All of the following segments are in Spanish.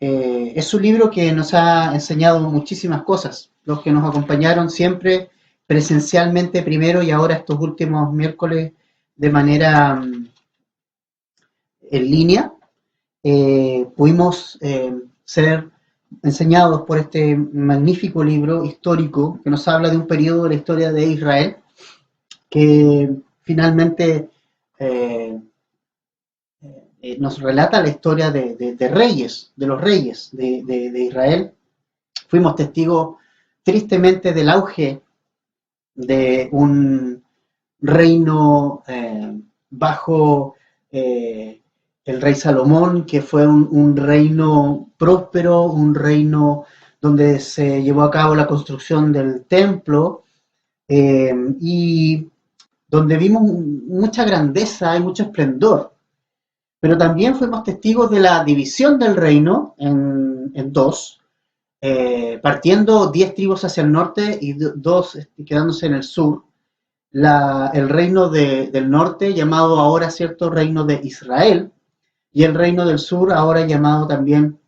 Es un libro que nos ha enseñado muchísimas cosas. Los que nos acompañaron siempre presencialmente primero y ahora estos últimos miércoles de manera en línea, pudimos ser enseñados por este magnífico libro histórico que nos habla de un periodo de la historia de Israel que finalmente eh, nos relata la historia de reyes, de los reyes de Israel. Fuimos testigos tristemente del auge de un reino bajo el rey Salomón, que fue un reino próspero, un reino donde se llevó a cabo la construcción del templo y donde vimos mucha grandeza y mucho esplendor. Pero también fuimos testigos de la división del reino en dos, partiendo 10 tribus hacia el norte y dos quedándose en el sur. El reino del norte, llamado ahora, ¿cierto?, reino de Israel, y el reino del sur, ahora llamado también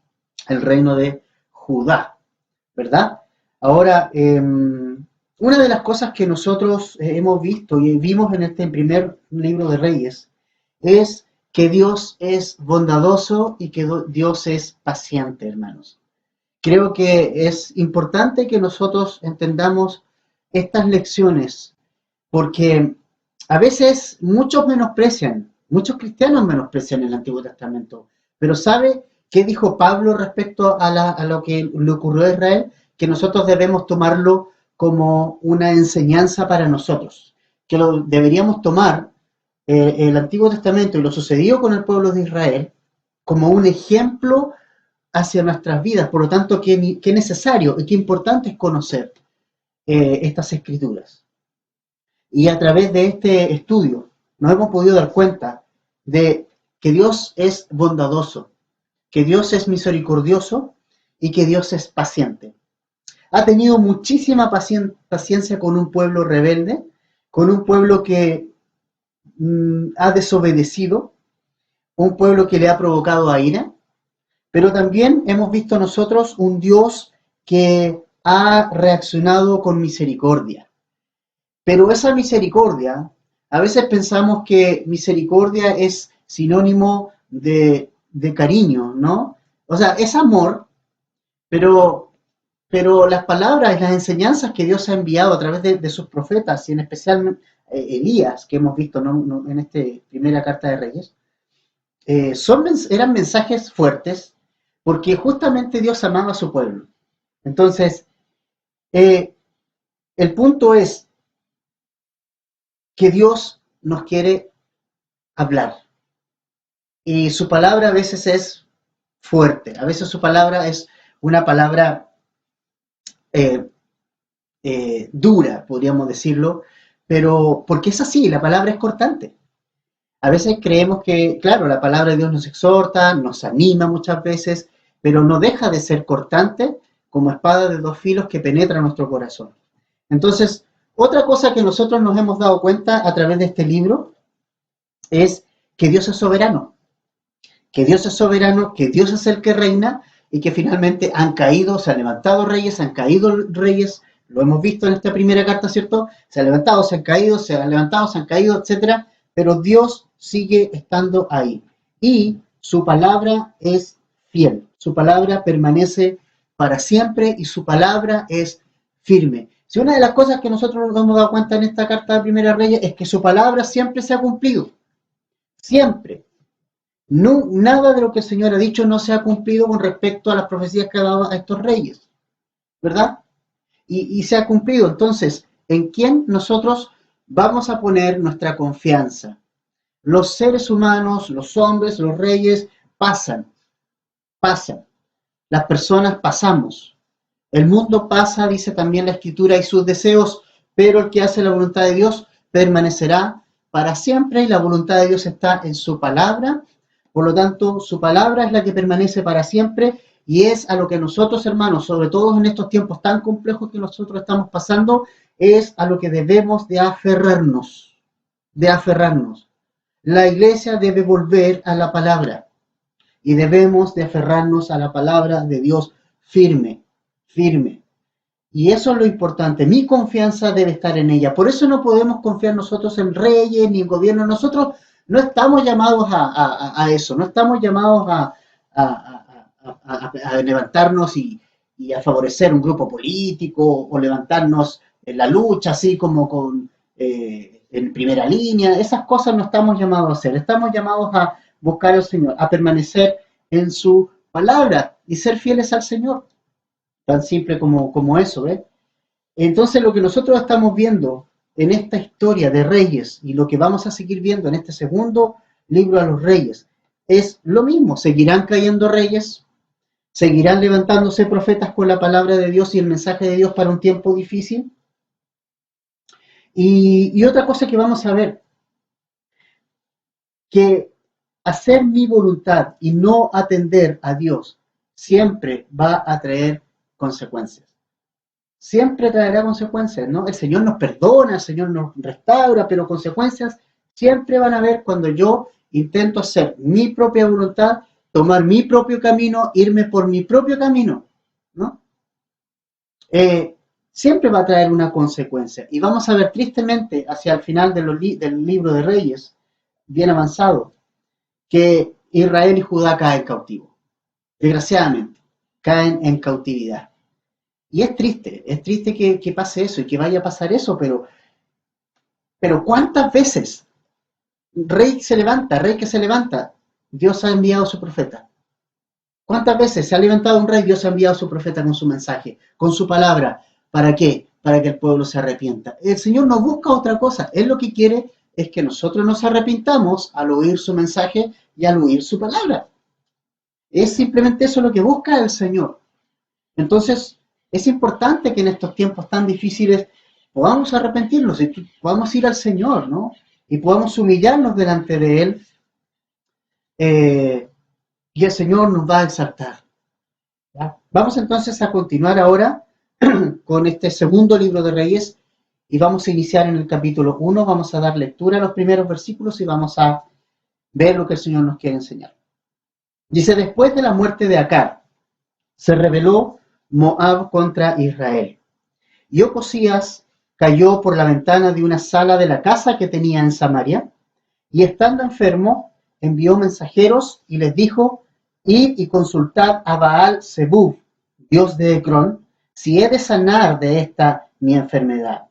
el reino de Judá, ¿verdad? Ahora, una de las cosas que nosotros hemos visto y vimos en este primer libro de Reyes es que Dios es bondadoso y que Dios es paciente, hermanos. Creo que es importante que nosotros entendamos estas lecciones, porque a veces muchos cristianos menosprecian el Antiguo Testamento, pero ¿sabe qué dijo Pablo respecto a lo que le ocurrió a Israel? Que nosotros debemos tomarlo como una enseñanza para nosotros, que lo deberíamos tomar el Antiguo Testamento y lo sucedido con el pueblo de Israel como un ejemplo hacia nuestras vidas. Por lo tanto, qué necesario y qué importante es conocer estas escrituras. Y a través de este estudio nos hemos podido dar cuenta de que Dios es bondadoso, que Dios es misericordioso y que Dios es paciente. Ha tenido muchísima paciencia con un pueblo rebelde, con un pueblo que ha desobedecido, un pueblo que le ha provocado a ira, pero también hemos visto nosotros un Dios que ha reaccionado con misericordia. Pero esa misericordia, a veces pensamos que misericordia es sinónimo de cariño, ¿no? O sea, es amor, pero, pero las palabras y las enseñanzas que Dios ha enviado a través de sus profetas, y en especial Elías, que hemos visto, ¿no?, en esta primera carta de Reyes, eran mensajes fuertes porque justamente Dios amaba a su pueblo. Entonces, eh, el punto es que Dios nos quiere hablar y su palabra a veces es fuerte, a veces su palabra es una palabra eh, dura, podríamos decirlo, pero porque es así, la palabra es cortante. A veces creemos que, claro, la palabra de Dios nos exhorta, nos anima muchas veces, pero no deja de ser cortante como espada de dos filos que penetra nuestro corazón. Entonces, otra cosa que nosotros nos hemos dado cuenta a través de este libro es que Dios es soberano, que Dios es soberano, que Dios es el que reina y que finalmente han caído, se han levantado reyes, han caído reyes, lo hemos visto en esta primera carta, ¿cierto? Se han levantado, se han caído, se han levantado, se han caído, etcétera, pero Dios sigue estando ahí y su palabra es fiel, su palabra permanece para siempre y su palabra es firme. Si una de las cosas que nosotros nos hemos dado cuenta en esta carta de Primera Reyes es que su palabra siempre se ha cumplido, siempre. No, nada de lo que el Señor ha dicho no se ha cumplido con respecto a las profecías que ha dado a estos reyes, ¿verdad? Y se ha cumplido. Entonces, ¿en quién nosotros vamos a poner nuestra confianza? Los seres humanos, los hombres, los reyes, pasan. Las personas pasamos. El mundo pasa, dice también la Escritura, y sus deseos, pero el que hace la voluntad de Dios permanecerá para siempre y la voluntad de Dios está en su palabra. Por lo tanto, su palabra es la que permanece para siempre y es a lo que nosotros, hermanos, sobre todo en estos tiempos tan complejos que nosotros estamos pasando, es a lo que debemos de aferrarnos, de aferrarnos. La iglesia debe volver a la palabra. y debemos de aferrarnos a la palabra de Dios firme, firme. Y eso es lo importante. Mi confianza debe estar en ella. Por eso no podemos confiar nosotros en reyes ni en gobiernos. Nosotros no estamos llamados a eso. No estamos llamados a levantarnos y a favorecer un grupo político o levantarnos en la lucha, así como en primera línea. Esas cosas no estamos llamados a hacer. Estamos llamados a buscar al Señor, a permanecer en su palabra y ser fieles al Señor. Tan simple como eso, ¿ves? Entonces lo que nosotros estamos viendo en esta historia de reyes y lo que vamos a seguir viendo en este segundo libro a los reyes es lo mismo. Seguirán cayendo reyes, seguirán levantándose profetas con la palabra de Dios y el mensaje de Dios para un tiempo difícil. Y otra cosa que vamos a ver, que hacer mi voluntad y no atender a Dios siempre va a traer consecuencias. Siempre traerá consecuencias, ¿no? El Señor nos perdona, el Señor nos restaura, pero consecuencias siempre van a haber cuando yo intento hacer mi propia voluntad, tomar mi propio camino, irme por mi propio camino, ¿no? Siempre va a traer una consecuencia. Y vamos a ver tristemente hacia el final del libro de Reyes, bien avanzado, que Israel y Judá caen cautivos. Desgraciadamente, caen en cautividad. Y es triste que pase eso y que vaya a pasar eso, pero ¿cuántas veces rey que se levanta, Dios ha enviado a su profeta? ¿Cuántas veces se ha levantado un rey, Dios ha enviado a su profeta con su mensaje, con su palabra? ¿Para qué? Para que el pueblo se arrepienta. El Señor no busca otra cosa, Él lo que quiere es que nosotros nos arrepintamos al oír su mensaje y al oír su palabra. Es simplemente eso lo que busca el Señor. Entonces, es importante que en estos tiempos tan difíciles podamos arrepentirnos y podamos ir al Señor, ¿no? Y podamos humillarnos delante de Él, y el Señor nos va a exaltar. ¿Ya? Vamos entonces a continuar ahora con este segundo libro de Reyes y vamos a iniciar en el capítulo 1, vamos a dar lectura a los primeros versículos y vamos a ver lo que el Señor nos quiere enseñar. Dice, después de la muerte de Acab, se rebeló Moab contra Israel. Y Ocosías cayó por la ventana de una sala de la casa que tenía en Samaria, y estando enfermo, envió mensajeros y les dijo, id y consultad a Baal Zebub, dios de Ecrón, si he de sanar de esta mi enfermedad.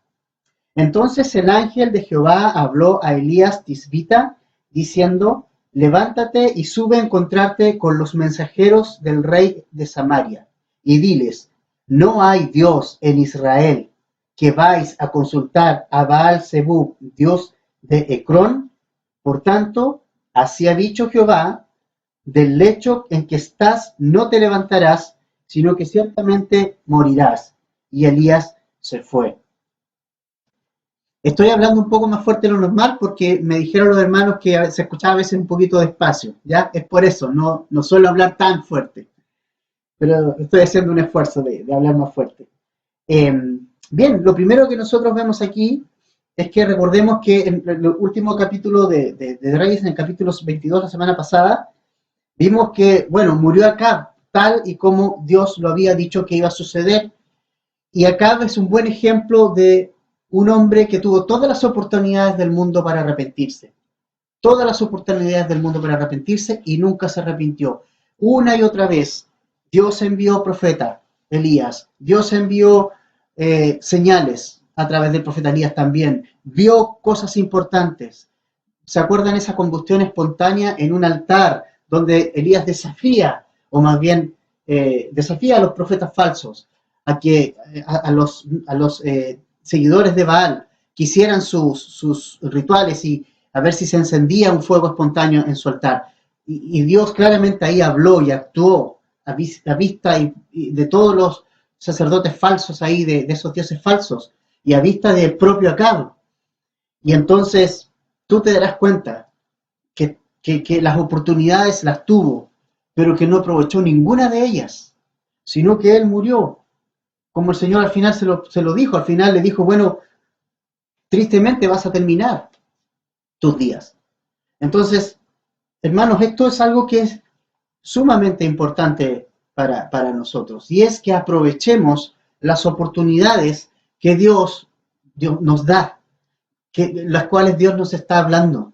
Entonces el ángel de Jehová habló a Elías Tisbita, diciendo, levántate y sube a encontrarte con los mensajeros del rey de Samaria, y diles, no hay Dios en Israel, que vais a consultar a Baal Zebub, dios de Ecrón. Por tanto, así ha dicho Jehová, del lecho en que estás no te levantarás, sino que ciertamente morirás. Y Elías se fue. Estoy hablando un poco más fuerte de lo normal porque me dijeron los hermanos que se escuchaba a veces un poquito despacio, ¿ya? Es por eso, no suelo hablar tan fuerte, pero estoy haciendo un esfuerzo de hablar más fuerte. Bien, lo primero que nosotros vemos aquí es que recordemos que en el último capítulo de Reyes, en el capítulo 22 la semana pasada, vimos que, bueno, murió Acab, tal y como Dios lo había dicho que iba a suceder, y Acab es un buen ejemplo de un hombre que tuvo todas las oportunidades del mundo para arrepentirse. Todas las oportunidades del mundo para arrepentirse y nunca se arrepintió. Una y otra vez, Dios envió profeta, Elías. Dios envió señales a través del profeta Elías también. Vio cosas importantes. ¿Se acuerdan esa combustión espontánea en un altar donde Elías desafía, o más bien desafía a los profetas falsos, a que a los seguidores de Baal que hicieran sus rituales y a ver si se encendía un fuego espontáneo en su altar? Y Dios claramente ahí habló y actuó a vista y de todos los sacerdotes falsos ahí, de esos dioses falsos, y a vista del propio Acab. Y entonces tú te darás cuenta que las oportunidades las tuvo, pero que no aprovechó ninguna de ellas, sino que él murió. Como el Señor al final se lo dijo, al final le dijo, bueno, tristemente vas a terminar tus días. Entonces, hermanos, esto es algo que sumamente importante para nosotros, y es que aprovechemos las oportunidades que Dios nos da, las cuales Dios nos está hablando.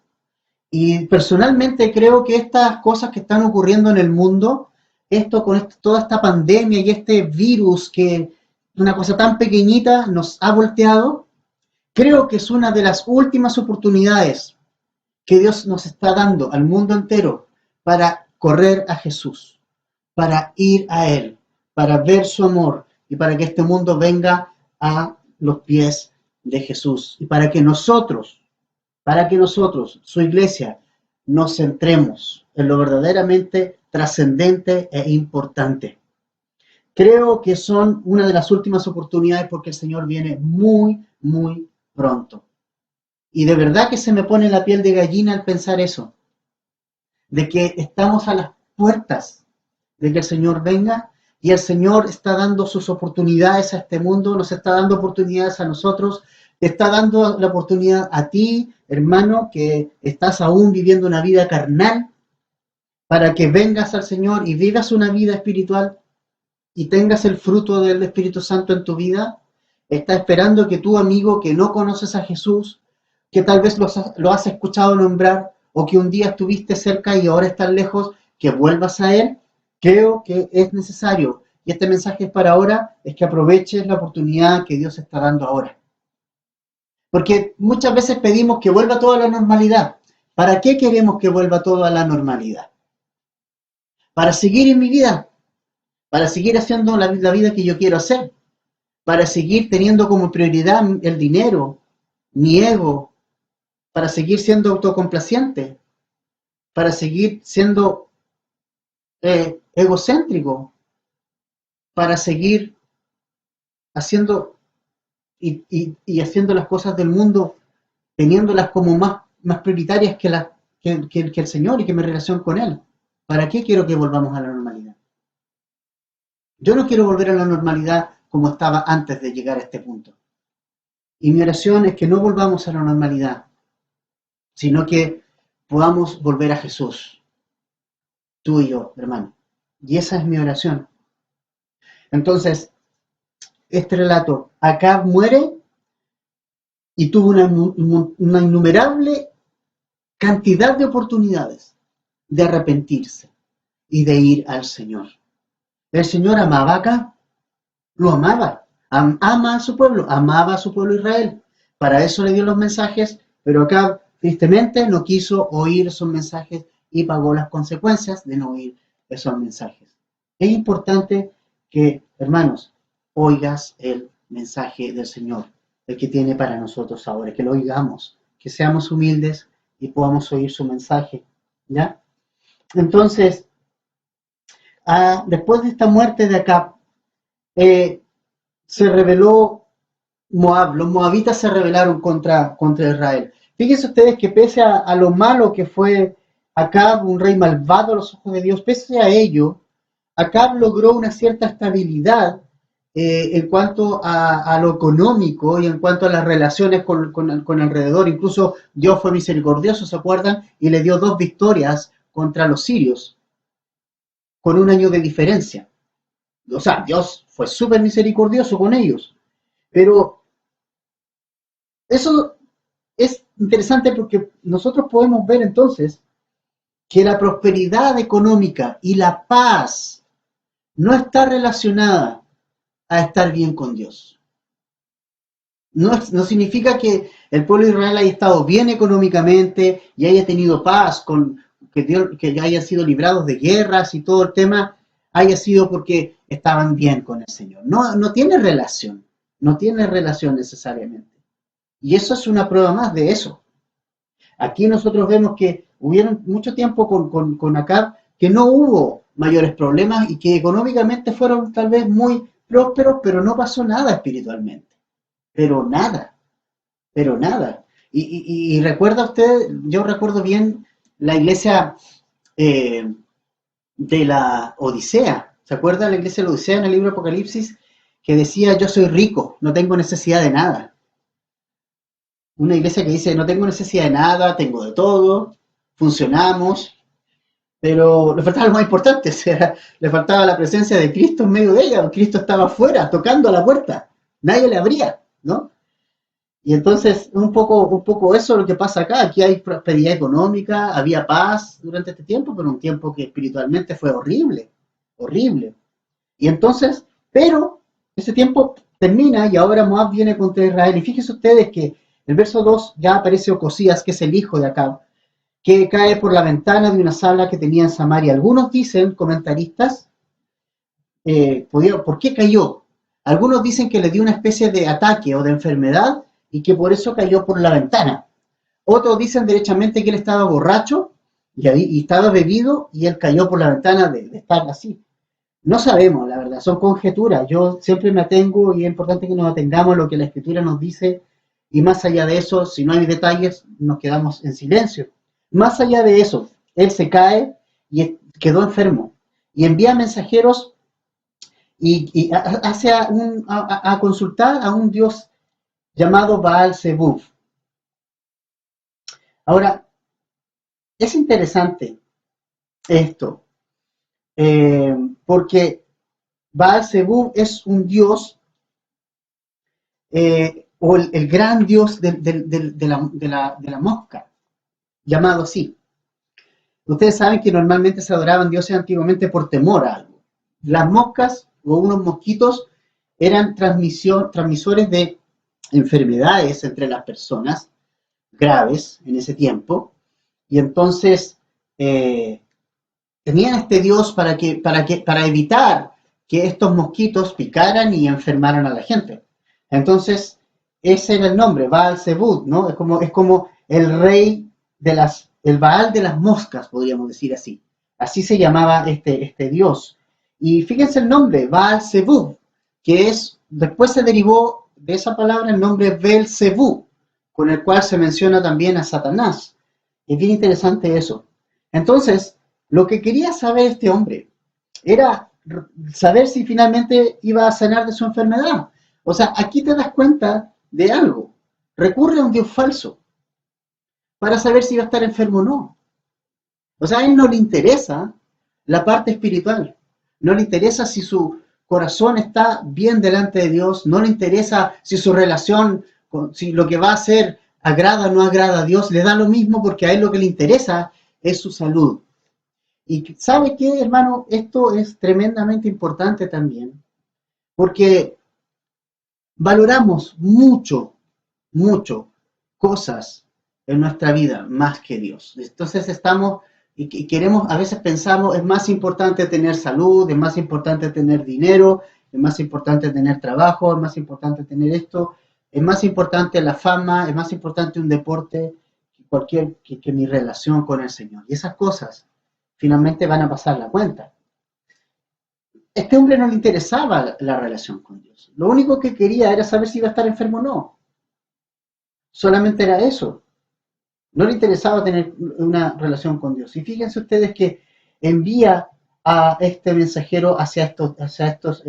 Y personalmente creo que estas cosas que están ocurriendo en el mundo, toda esta pandemia y este virus que una cosa tan pequeñita nos ha volteado, creo que es una de las últimas oportunidades que Dios nos está dando al mundo entero para correr a Jesús, para ir a Él, para ver su amor y para que este mundo venga a los pies de Jesús y para que nosotros, su iglesia, nos centremos en lo verdaderamente trascendente e importante. Creo que son una de las últimas oportunidades porque el Señor viene muy, muy pronto. Y de verdad que se me pone la piel de gallina al pensar eso, de que estamos a las puertas de que el Señor venga y el Señor está dando sus oportunidades a este mundo, nos está dando oportunidades a nosotros, te está dando la oportunidad a ti, hermano, que estás aún viviendo una vida carnal, para que vengas al Señor y vivas una vida espiritual y tengas el fruto del Espíritu Santo en tu vida. Está esperando que tu amigo que no conoces a Jesús, que tal vez lo has escuchado nombrar o que un día estuviste cerca y ahora estás lejos, que vuelvas a Él. Creo que es necesario. Y este mensaje es para ahora, es que aproveches la oportunidad que Dios está dando ahora. Porque muchas veces pedimos que vuelva todo a la normalidad. ¿Para qué queremos que vuelva todo a la normalidad? Para seguir en mi vida, para seguir haciendo la vida que yo quiero hacer, para seguir teniendo como prioridad el dinero, mi ego, para seguir siendo autocomplaciente, para seguir siendo egocéntrico, para seguir haciendo y haciendo las cosas del mundo, teniéndolas como más prioritarias que el Señor y que mi relación con Él. ¿Para qué quiero que volvamos a la normalidad? Yo no quiero volver a la normalidad como estaba antes de llegar a este punto. Y mi oración es que no volvamos a la normalidad, sino que podamos volver a Jesús, tú y yo, hermano. Y esa es mi oración. Entonces, este relato, Acab muere y tuvo una innumerable cantidad de oportunidades de arrepentirse y de ir al Señor. El Señor amaba a Acab, lo amaba, ama a su pueblo, amaba a su pueblo Israel. Para eso le dio los mensajes, pero Acab tristemente no quiso oír esos mensajes y pagó las consecuencias de no oír esos mensajes. Es importante que, hermanos, oigas el mensaje del Señor, el que tiene para nosotros ahora, que lo oigamos, que seamos humildes y podamos oír su mensaje, ¿ya? Entonces, después de esta muerte de Acab, se rebeló Moab, los moabitas se rebelaron contra Israel. Fíjense ustedes que pese a lo malo que fue Acab, un rey malvado a los ojos de Dios, pese a ello, Acab logró una cierta estabilidad en cuanto a lo económico y en cuanto a las relaciones con alrededor. Incluso Dios fue misericordioso, ¿se acuerdan? Y le dio 2 victorias contra los sirios, con un año de diferencia. O sea, Dios fue súper misericordioso con ellos. Pero eso es interesante porque nosotros podemos ver entonces que la prosperidad económica y la paz no está relacionada a estar bien con Dios. No significa que el pueblo de Israel haya estado bien económicamente y haya tenido paz, que hayan sido librados de guerras y todo el tema haya sido porque estaban bien con el Señor. No tiene relación, no tiene relación necesariamente. Y eso es una prueba más de eso. Aquí nosotros vemos que hubieron mucho tiempo con Acab que no hubo mayores problemas y que económicamente fueron tal vez muy prósperos, pero no pasó nada espiritualmente. Pero nada, pero nada. Y recuerda usted, yo recuerdo bien la iglesia eh, de la Odisea. ¿Se acuerda de la iglesia de la Odisea en el libro de Apocalipsis? Que decía, yo soy rico, no tengo necesidad de nada. Una iglesia que dice, no tengo necesidad de nada, tengo de todo, funcionamos. pero le faltaba lo más importante, o sea, le faltaba la presencia de Cristo en medio de ella. Cristo estaba afuera, tocando a la puerta, nadie le abría, ¿no? Y entonces, un poco eso es lo que pasa acá. Aquí hay prosperidad económica, había paz durante este tiempo, pero un tiempo que espiritualmente fue horrible, horrible. Y entonces, pero ese tiempo termina y ahora Moab viene contra Israel. Y fíjense ustedes que el verso 2 ya aparece Ocosías, que es el hijo de Acab, que cae por la ventana de una sala que tenía en Samaria. Algunos dicen, comentaristas, ¿por qué cayó? Algunos dicen que le dio una especie de ataque o de enfermedad y que por eso cayó por la ventana. Otros dicen derechamente que él estaba borracho y estaba bebido y él cayó por la ventana de estar así. No sabemos, la verdad, son conjeturas. Yo siempre me atengo y es importante que nos atengamos a lo que la escritura nos dice y más allá de eso, si no hay detalles, nos quedamos en silencio. Más allá de eso, él se cae y quedó enfermo y envía mensajeros y hace a consultar a un dios llamado Baal Zebub. Ahora, es interesante esto, porque Baal Zebub es un dios o el gran dios de la mosca, llamado así. Ustedes saben que normalmente se adoraban dioses antiguamente por temor a algo. Las moscas o unos mosquitos eran transmisores de enfermedades entre las personas, graves en ese tiempo, y entonces eh, tenían este dios para evitar que estos mosquitos picaran y enfermaran a la gente. Entonces, ese era el nombre, Baal Zebub, ¿no? Es como el rey el Baal de las moscas, podríamos decir así. Así se llamaba este dios. Y fíjense el nombre, Baal Zebub, que después se derivó de esa palabra el nombre Beelzebú, con el cual se menciona también a Satanás. Es bien interesante eso. Entonces, lo que quería saber este hombre era saber si finalmente iba a sanar de su enfermedad. O sea, aquí te das cuenta de algo. Recurre a un Dios falso para saber si va a estar enfermo o no. O sea, a él no le interesa la parte espiritual. No le interesa si su corazón está bien delante de Dios. No le interesa si su relación, si lo que va a hacer agrada o no agrada a Dios. Le da lo mismo porque a él lo que le interesa es su salud. Y ¿sabe qué, hermano? Esto es tremendamente importante también, porque valoramos mucho, mucho cosas en nuestra vida más que Dios. Entonces estamos y queremos, a veces pensamos, es más importante tener salud, es más importante tener dinero, es más importante tener trabajo, es más importante tener esto, es más importante la fama, es más importante un deporte que mi relación con el Señor. Y esas cosas finalmente van a pasar la cuenta. Este hombre no le interesaba la relación con Dios. Lo único que quería era saber si iba a estar enfermo o no. Solamente era eso. No le interesaba tener una relación con Dios. Y fíjense ustedes que envía a este mensajero hacia estos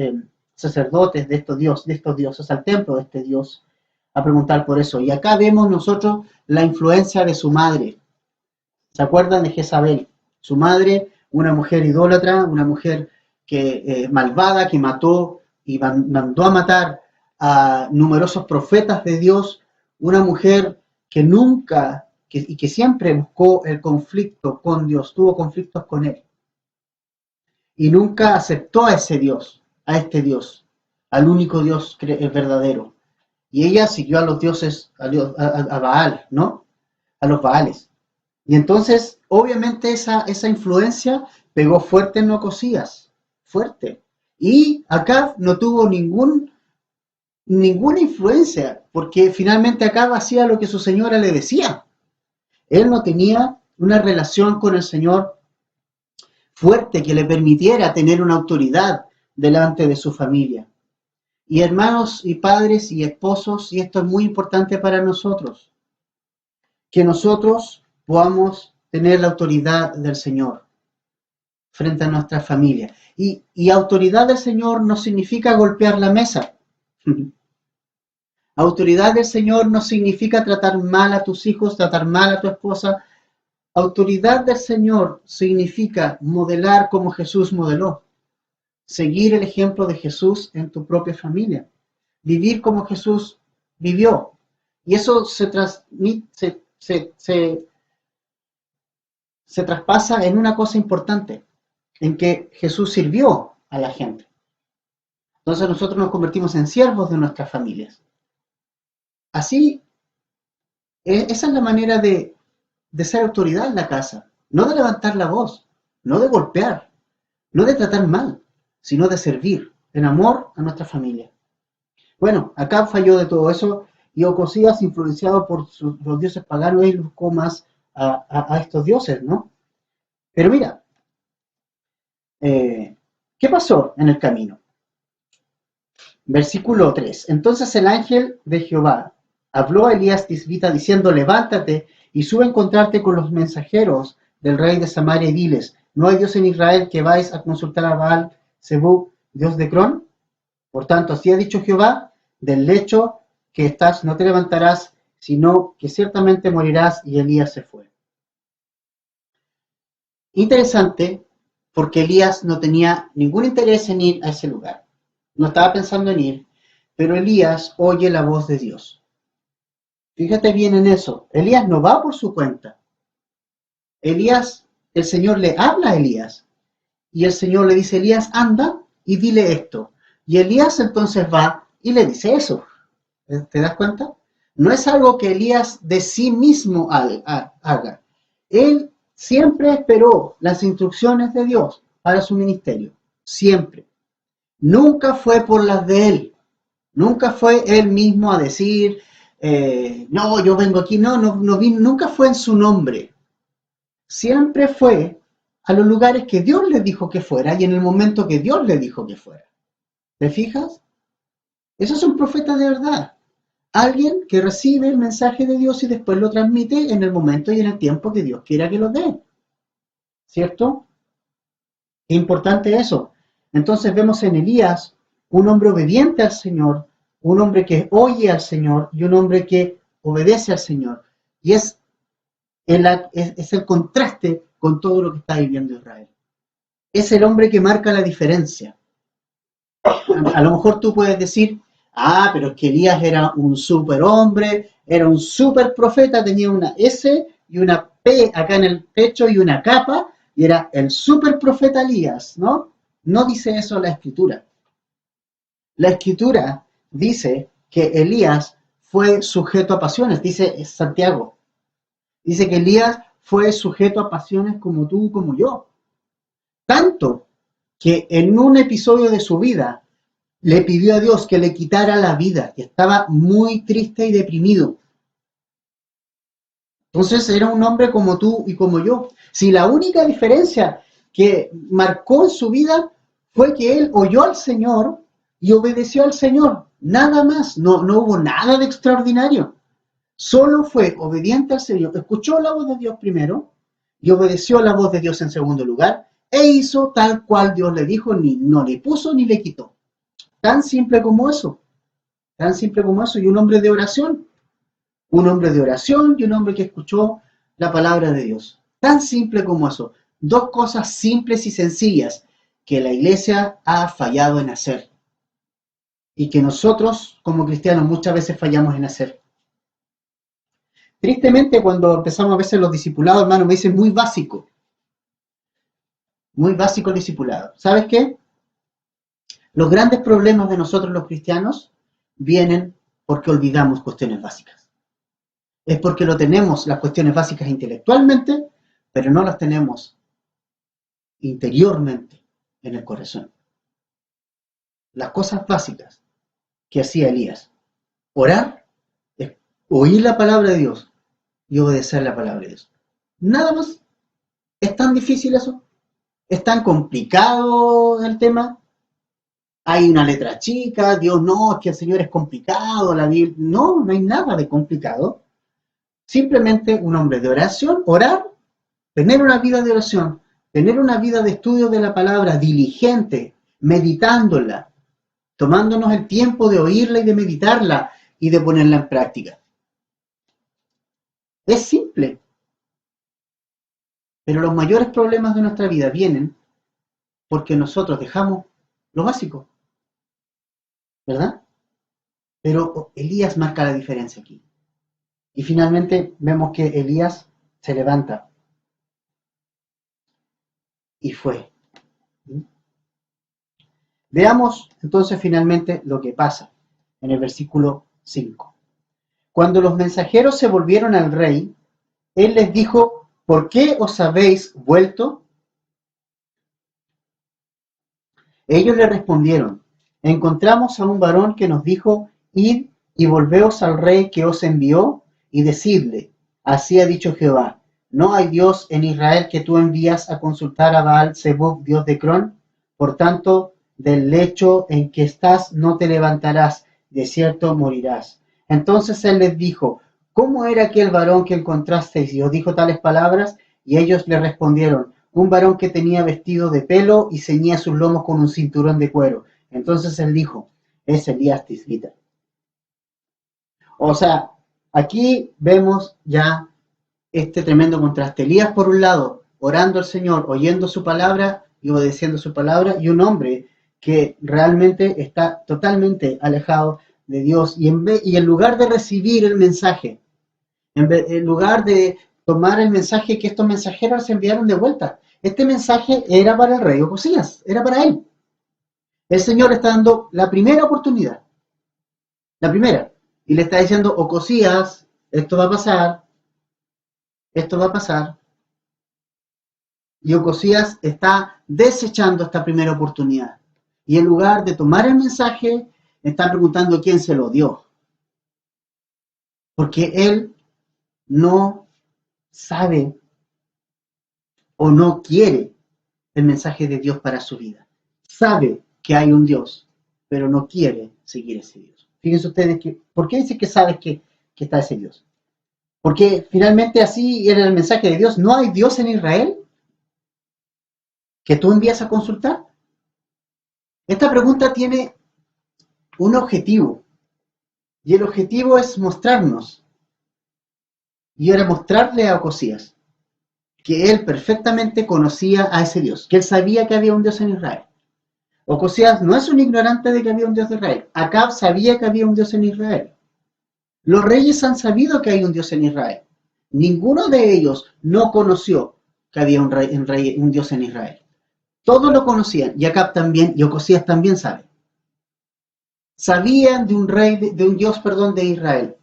sacerdotes de estos dioses, al templo de este Dios, a preguntar por eso. Y acá vemos nosotros la influencia de su madre. ¿Se acuerdan de Jezabel? Su madre, una mujer idólatra, una mujer malvada, que mató y mandó a matar a numerosos profetas de Dios, una mujer que nunca y que siempre buscó el conflicto con Dios, tuvo conflictos con él y nunca aceptó a ese Dios, a este Dios, al único Dios verdadero. Y ella siguió a los dioses, a Baal, ¿no? A los Baales. Y entonces, obviamente, esa influencia pegó fuerte en Ocosías, fuerte. Y Acab no tuvo ninguna influencia, porque finalmente Acab hacía lo que su señora le decía. Él no tenía una relación con el Señor fuerte que le permitiera tener una autoridad delante de su familia. Y hermanos y padres y esposos, y esto es muy importante para nosotros, que nosotros podamos tener la autoridad del Señor frente a nuestra familia. Y autoridad del Señor no significa golpear la mesa. Autoridad del Señor no significa tratar mal a tus hijos, tratar mal a tu esposa. Autoridad del Señor significa modelar como Jesús modeló, seguir el ejemplo de Jesús en tu propia familia, vivir como Jesús vivió. Y eso se transmite, se traspasa en una cosa importante, en que Jesús sirvió a la gente. Entonces nosotros nos convertimos en siervos de nuestras familias. Así, esa es la manera de ser autoridad en la casa, no de levantar la voz, no de golpear, no de tratar mal, sino de servir en amor a nuestra familia. Bueno, Acab falló de todo eso y Ocosías, influenciado por los dioses paganos, él buscó más a estos dioses, ¿no? Pero mira, ¿qué pasó en el camino? Versículo 3. Entonces el ángel de Jehová habló a Elías Tisbita diciendo, levántate y sube a encontrarte con los mensajeros del rey de Samaria y diles, ¿no hay Dios en Israel que vais a consultar a Baal Zebub, Dios de Cron? Por tanto, así ha dicho Jehová, del lecho que estás no te levantarás, sino que ciertamente morirás. Y Elías se fue. Interesante, porque Elías no tenía ningún interés en ir a ese lugar. No estaba pensando en ir, pero Elías oye la voz de Dios. Fíjate bien en eso. Elías no va por su cuenta. Elías, el Señor le habla a Elías. Y el Señor le dice, Elías, anda y dile esto. Y Elías entonces va y le dice eso. ¿Te das cuenta? No es algo que Elías de sí mismo haga. Él siempre esperó las instrucciones de Dios para su ministerio. Siempre. Nunca fue por las de él. Nunca fue él mismo a decir, no, yo vengo aquí. No, nunca fue en su nombre. Siempre fue a los lugares que Dios le dijo que fuera y en el momento que Dios le dijo que fuera. ¿Te fijas? Eso es un profeta de verdad. Alguien que recibe el mensaje de Dios y después lo transmite en el momento y en el tiempo que Dios quiera que lo dé. ¿Cierto? Es importante eso. Entonces vemos en Elías un hombre obediente al Señor, un hombre que oye al Señor y un hombre que obedece al Señor. Y es el contraste con todo lo que está viviendo Israel. Es el hombre que marca la diferencia. A lo mejor tú puedes decir, pero es que Elías era un superhombre, era un super profeta, tenía una S y una P acá en el pecho y una capa, y era el super profeta Elías, ¿no? No dice eso la Escritura. La Escritura dice que Elías fue sujeto a pasiones, dice Santiago. Dice que Elías fue sujeto a pasiones como tú, como yo. Tanto que en un episodio de su vida le pidió a Dios que le quitara la vida, que estaba muy triste y deprimido. Entonces era un hombre como tú y como yo. Si la única diferencia que marcó en su vida fue que él oyó al Señor y obedeció al Señor, nada más, no hubo nada de extraordinario. Solo fue obediente al Señor, escuchó la voz de Dios primero y obedeció la voz de Dios en segundo lugar e hizo tal cual Dios le dijo, no le puso ni le quitó. Tan simple como eso, tan simple como eso, y un hombre de oración y un hombre que escuchó la palabra de Dios. Tan simple como eso. Dos cosas simples y sencillas que la iglesia ha fallado en hacer y que nosotros como cristianos muchas veces fallamos en hacer. Tristemente, cuando empezamos a veces los discipulados, hermano, me dicen muy básico el discipulado. ¿Sabes qué? Los grandes problemas de nosotros los cristianos vienen porque olvidamos cuestiones básicas. Es porque lo tenemos las cuestiones básicas intelectualmente, pero no las tenemos interiormente en el corazón. Las cosas básicas que hacía Elías. Orar, oír la palabra de Dios y obedecer la palabra de Dios. Nada más. ¿Es tan difícil eso? ¿Es tan complicado el tema? Hay una letra chica, Dios no, es que el Señor es complicado, la Biblia. No hay nada de complicado. Simplemente un hombre de oración, orar, tener una vida de oración, tener una vida de estudio de la palabra diligente, meditándola, tomándonos el tiempo de oírla y de meditarla y de ponerla en práctica. Es simple. Pero los mayores problemas de nuestra vida vienen porque nosotros dejamos lo básico, ¿verdad? Pero Elías marca la diferencia aquí. Y finalmente vemos que Elías se levanta y fue. Veamos entonces finalmente lo que pasa en el versículo 5. Cuando los mensajeros se volvieron al rey, él les dijo: ¿por qué os habéis vuelto? Ellos le respondieron: encontramos a un varón que nos dijo: id y volveos al rey que os envió, y decidle: así ha dicho Jehová, ¿no hay Dios en Israel que tú envías a consultar a Baal Zebub, Dios de Cron? Por tanto, del lecho en que estás no te levantarás, de cierto morirás. Entonces él les dijo: ¿cómo era aquel varón que encontrasteis y os dijo tales palabras? Y ellos le respondieron: un varón que tenía vestido de pelo y ceñía sus lomos con un cinturón de cuero. Entonces él dijo: es Elías Tisbita. O sea, aquí vemos ya este tremendo contraste. Elías, por un lado, orando al Señor, oyendo su palabra y obedeciendo su palabra, y un hombre que realmente está totalmente alejado de Dios, y en lugar de recibir el mensaje, en lugar de tomar el mensaje que estos mensajeros se enviaron de vuelta, este mensaje era para el rey Ocosías, era para él. El Señor está dando la primera oportunidad, la primera, y le está diciendo: Ocosías, esto va a pasar, esto va a pasar, y Ocosías está desechando esta primera oportunidad. Y en lugar de tomar el mensaje, está preguntando quién se lo dio. Porque él no sabe o no quiere el mensaje de Dios para su vida. Sabe que hay un Dios, pero no quiere seguir ese Dios. Fíjense ustedes que, ¿por qué dice que sabes que está ese Dios? Porque finalmente así era el mensaje de Dios. ¿No hay Dios en Israel que tú envías a consultar? Esta pregunta tiene un objetivo, y el objetivo es mostrarnos, y era mostrarle a Ocosías que él perfectamente conocía a ese Dios, que él sabía que había un Dios en Israel. Ocosías no es un ignorante de que había un Dios de Israel. Acab sabía que había un Dios en Israel. Los reyes han sabido que hay un Dios en Israel. Ninguno de ellos no conoció que había un Dios en Israel. Todos lo conocían, y Acab también, y Ocosías también sabe. Sabían de un rey, de un Dios, perdón, de Israel.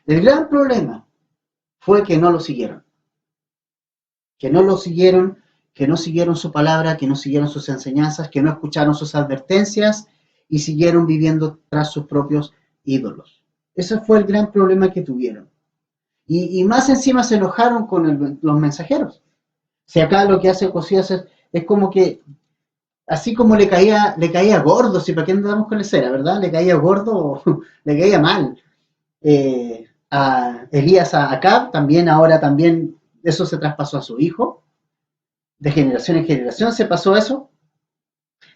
El gran problema fue que no lo siguieron. Que no lo siguieron, que no siguieron su palabra, que no siguieron sus enseñanzas, que no escucharon sus advertencias y siguieron viviendo tras sus propios ídolos. Ese fue el gran problema que tuvieron. Y más encima se enojaron con los mensajeros. Si acá lo que hace Ocosías es como que, así como le caía gordo, si para qué andamos con la cera, ¿verdad? Le caía gordo, le caía mal. A Elías, a Acab, también ahora también eso se traspasó a su hijo. De generación en generación se pasó eso.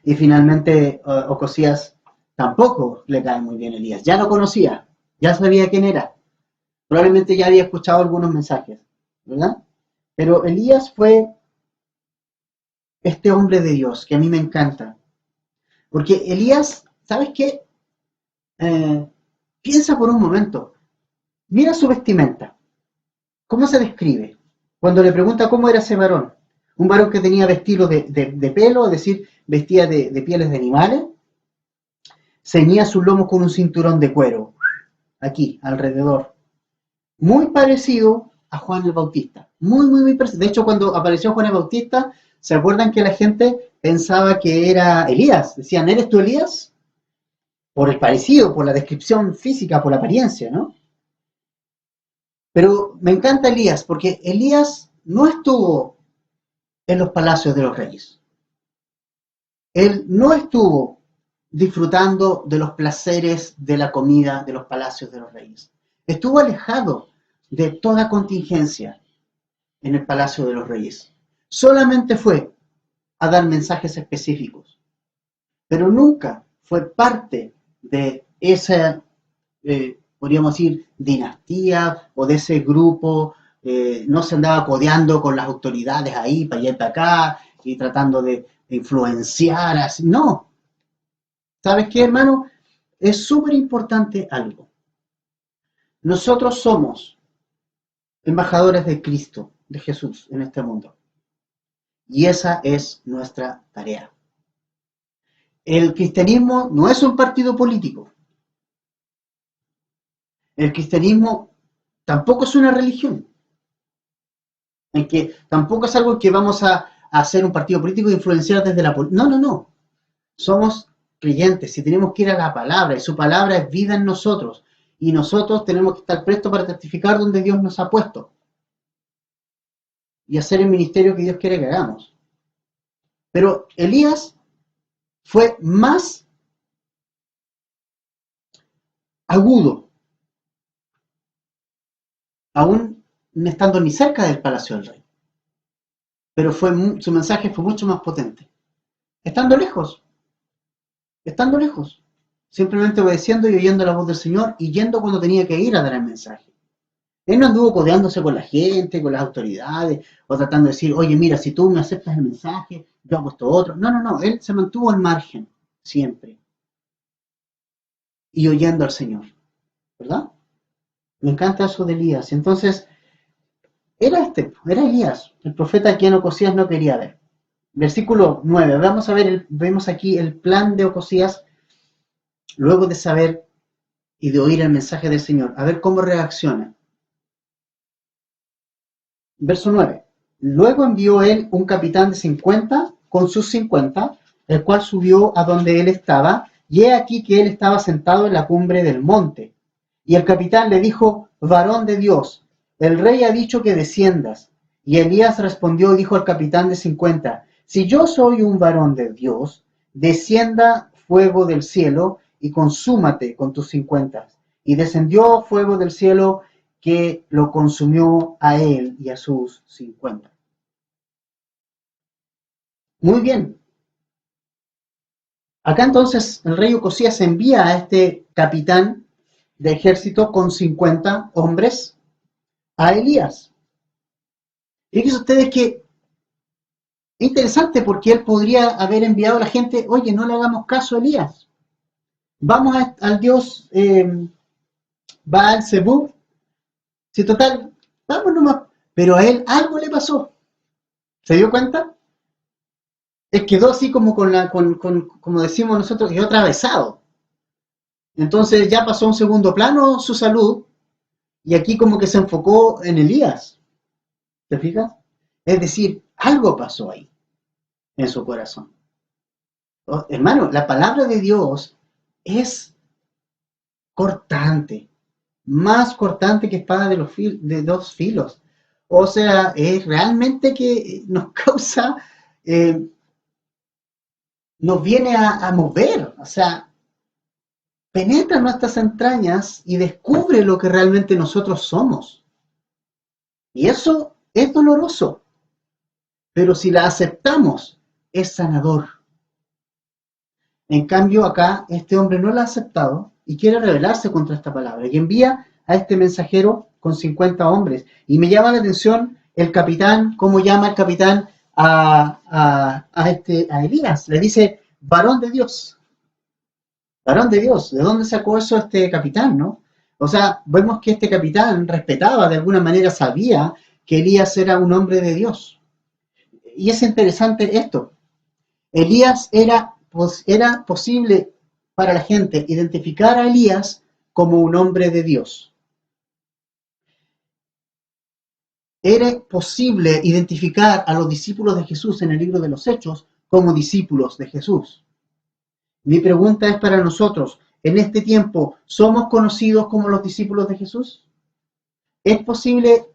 Y finalmente Ocosías tampoco le cae muy bien a Elías. Ya lo conocía, ya sabía quién era. Probablemente ya había escuchado algunos mensajes, ¿verdad? Pero Elías fue este hombre de Dios que a mí me encanta. Porque Elías, ¿sabes qué? Piensa por un momento. Mira su vestimenta. ¿Cómo se describe? Cuando le pregunta cómo era ese varón. Un varón que tenía vestido de pelo, es decir, vestía de pieles de animales, ceñía sus lomos con un cinturón de cuero, aquí, alrededor. Muy parecido a Juan el Bautista. Muy parecido. De hecho, cuando apareció Juan el Bautista, ¿se acuerdan que la gente pensaba que era Elías? Decían: ¿eres tú Elías? Por el parecido, por la descripción física, por la apariencia, ¿no? Pero me encanta Elías, porque Elías no estuvo en los palacios de los reyes. Él no estuvo disfrutando de los placeres de la comida de los palacios de los reyes. Estuvo alejado de toda contingencia en el palacio de los reyes. Solamente fue a dar mensajes específicos, pero nunca fue parte de esa, podríamos decir, dinastía o de ese grupo no se andaba codeando con las autoridades ahí, para allá y para acá, y tratando de influenciar, así. No, ¿sabes qué, hermano? Es súper importante algo. Nosotros somos embajadores de Cristo, de Jesús en este mundo. Y esa es nuestra tarea. El cristianismo no es un partido político. El cristianismo tampoco es una religión. En que tampoco es algo que vamos a hacer un partido político e influenciar desde la política. No, no, no. Somos creyentes y tenemos que ir a la palabra, y su palabra es vida en nosotros. Y nosotros tenemos que estar prestos para testificar donde Dios nos ha puesto y hacer el ministerio que Dios quiere que hagamos. Pero Elías fue más agudo, aún no estando ni cerca del palacio del rey. Pero su mensaje fue mucho más potente. Estando lejos, estando lejos, simplemente obedeciendo y oyendo la voz del Señor y yendo cuando tenía que ir a dar el mensaje. Él no anduvo codeándose con la gente, con las autoridades, o tratando de decir, oye, mira, si tú me aceptas el mensaje, yo hago esto otro. No, no, no, él se mantuvo al margen, siempre, y oyendo al Señor, ¿verdad? Me encanta eso de Elías. Entonces, era Elías, el profeta a quien Ocosías no quería ver. Versículo 9. Vamos a ver, vemos aquí el plan de Ocosías luego de saber y de oír el mensaje del Señor. A ver cómo reacciona. Verso 9. Luego envió él un capitán de 50 con sus 50, el cual subió a donde él estaba, y he aquí que él estaba sentado en la cumbre del monte. Y el capitán le dijo, varón de Dios, el rey ha dicho que desciendas. Y Elías respondió y dijo al capitán de 50, si yo soy un varón de Dios, descienda fuego del cielo y consúmate con tus 50. Y descendió fuego del cielo que lo consumió a él y a sus 50. Muy bien. Acá entonces el rey Ocosías envía a este capitán de ejército con 50 hombres a Elías. Fíjense ustedes que es interesante porque él podría haber enviado a la gente, oye, no le hagamos caso a Elías. Vamos al dios Baal Zebub. Si total, vamos nomás. Pero a él algo le pasó. ¿Se dio cuenta? Él quedó así como como decimos nosotros, quedó atravesado. Entonces ya pasó a un segundo plano su salud y aquí como que se enfocó en Elías. ¿Te fijas? Es decir, algo pasó ahí en su corazón. Oh, hermano, la palabra de Dios es cortante, más cortante que espada de dos filos. O sea, es realmente que nos causa, eh, nos viene a mover, o sea, penetra nuestras entrañas y descubre lo que realmente nosotros somos. Y eso es doloroso, pero si la aceptamos, es sanador. En cambio, acá este hombre no la ha aceptado y quiere rebelarse contra esta palabra y envía a este mensajero con 50 hombres. Y me llama la atención el capitán, cómo llama el capitán a Elías. Le dice, varón de Dios. Varón de Dios. ¿De dónde sacó eso este capitán, no? O sea, vemos que este capitán respetaba, de alguna manera sabía que Elías era un hombre de Dios. Y es interesante esto. Elías era posible para la gente identificar a Elías como un hombre de Dios. Era posible identificar a los discípulos de Jesús en el libro de los Hechos como discípulos de Jesús. Mi pregunta es para nosotros, en este tiempo, ¿somos conocidos como los discípulos de Jesús? ¿Es posible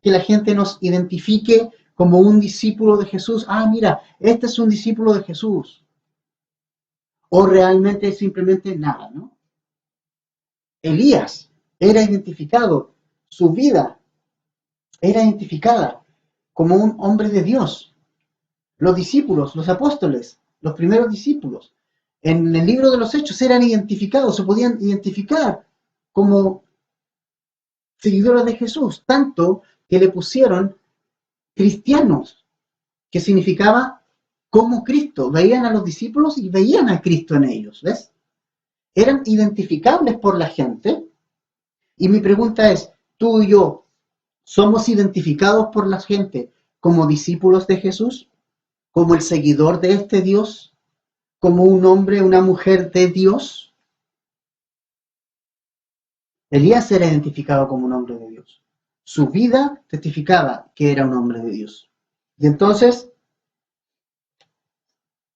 que la gente nos identifique como un discípulo de Jesús? Ah, mira, este es un discípulo de Jesús. O realmente simplemente nada, ¿no? Elías era identificado, su vida era identificada como un hombre de Dios. Los discípulos, los apóstoles, los primeros discípulos, en el libro de los Hechos eran identificados, se podían identificar como seguidores de Jesús, tanto que le pusieron cristianos, que significaba como Cristo. Veían a los discípulos y veían a Cristo en ellos, ¿ves? Eran identificables por la gente. Y mi pregunta es, ¿tú y yo somos identificados por la gente como discípulos de Jesús? ¿Como el seguidor de este Dios? ¿Como un hombre, una mujer de Dios? Elías era identificado como un hombre de Dios. Su vida testificaba que era un hombre de Dios. Y entonces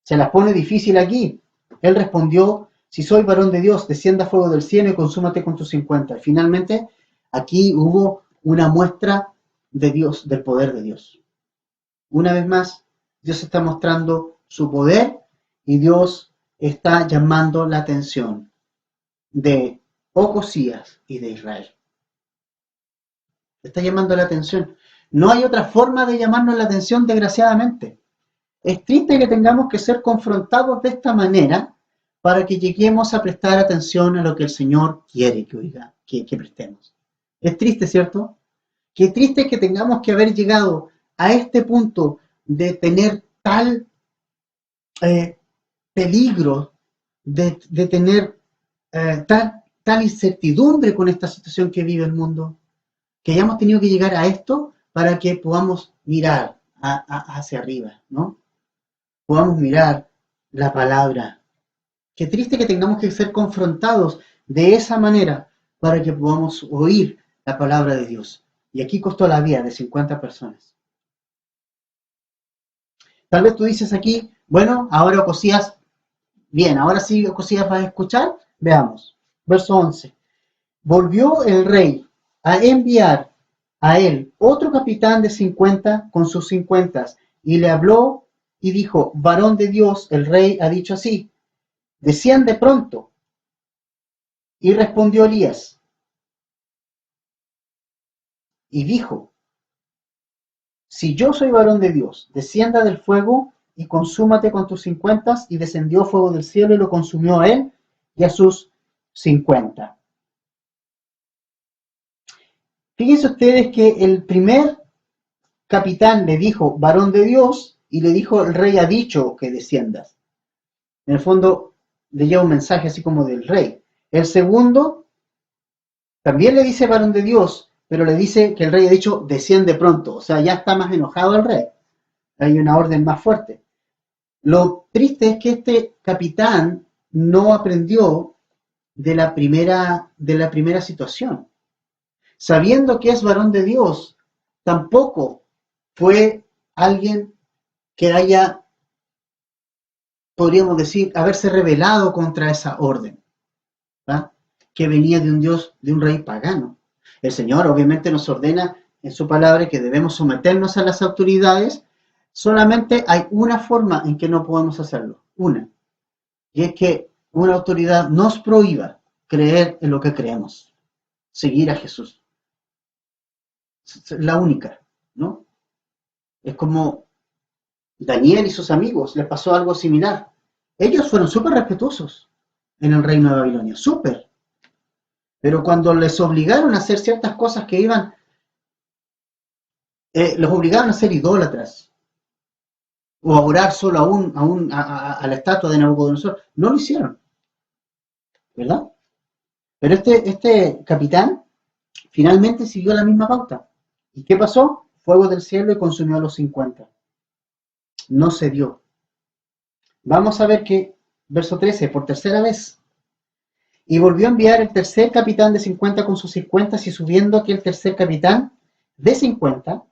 se las pone difícil aquí. Él respondió, si soy varón de Dios, descienda fuego del cielo y consúmate con tus 50. Finalmente, aquí hubo una muestra de Dios, del poder de Dios. Una vez más, Dios está mostrando su poder y Dios está llamando la atención de Ocosías y de Israel. Está llamando la atención. No hay otra forma de llamarnos la atención, desgraciadamente. Es triste que tengamos que ser confrontados de esta manera para que lleguemos a prestar atención a lo que el Señor quiere que oiga, que prestemos. Es triste, ¿cierto? Qué triste que tengamos que haber llegado a este punto de tener tal peligro, de tener tal incertidumbre con esta situación que vive el mundo, que hayamos tenido que llegar a esto para que podamos mirar hacia arriba, ¿no? Podamos mirar la palabra. Qué triste que tengamos que ser confrontados de esa manera para que podamos oír la palabra de Dios. Y aquí costó la vida de 50 personas. Tal vez tú dices aquí, bueno, ahora Ocosías, bien, ahora sí Ocosías va a escuchar. Veamos. Verso 11. Volvió el rey a enviar a él otro capitán de 50 con sus 50 y le habló y dijo, varón de Dios, el rey ha dicho así, desciende pronto. Y respondió Elías y dijo, si yo soy varón de Dios, descienda del fuego y consúmate con tus 50. Y descendió fuego del cielo y lo consumió a él y a sus 50. Fíjense ustedes que el primer capitán le dijo, varón de Dios, y le dijo, el rey ha dicho que desciendas. En el fondo, le lleva un mensaje así como del rey. El segundo también le dice varón de Dios, pero le dice que el rey ha dicho, desciende pronto. O sea, ya está más enojado el rey. Hay una orden más fuerte. Lo triste es que este capitán no aprendió de la primera situación. Sabiendo que es varón de Dios, tampoco fue alguien que haya, podríamos decir, haberse rebelado contra esa orden, ¿verdad? Que venía de un Dios, de un rey pagano. El Señor obviamente nos ordena en su palabra que debemos someternos a las autoridades. Solamente hay una forma en que no podemos hacerlo, una, y es que una autoridad nos prohíba creer en lo que creemos, seguir a Jesús. Es la única, ¿no? Es como Daniel y sus amigos, les pasó algo similar. Ellos fueron súper respetuosos en el reino de Babilonia, súper. Pero cuando les obligaron a hacer ciertas cosas que iban, los obligaron a ser idólatras o a orar solo a la estatua de Nabucodonosor, no lo hicieron, ¿verdad? Pero este capitán finalmente siguió la misma pauta. ¿Y qué pasó? Fuego del cielo y consumió a los 50. No se dio. Vamos a ver que, verso 13, por tercera vez. Y volvió a enviar el tercer capitán de 50 con sus 50 y subiendo aquel tercer capitán de 50,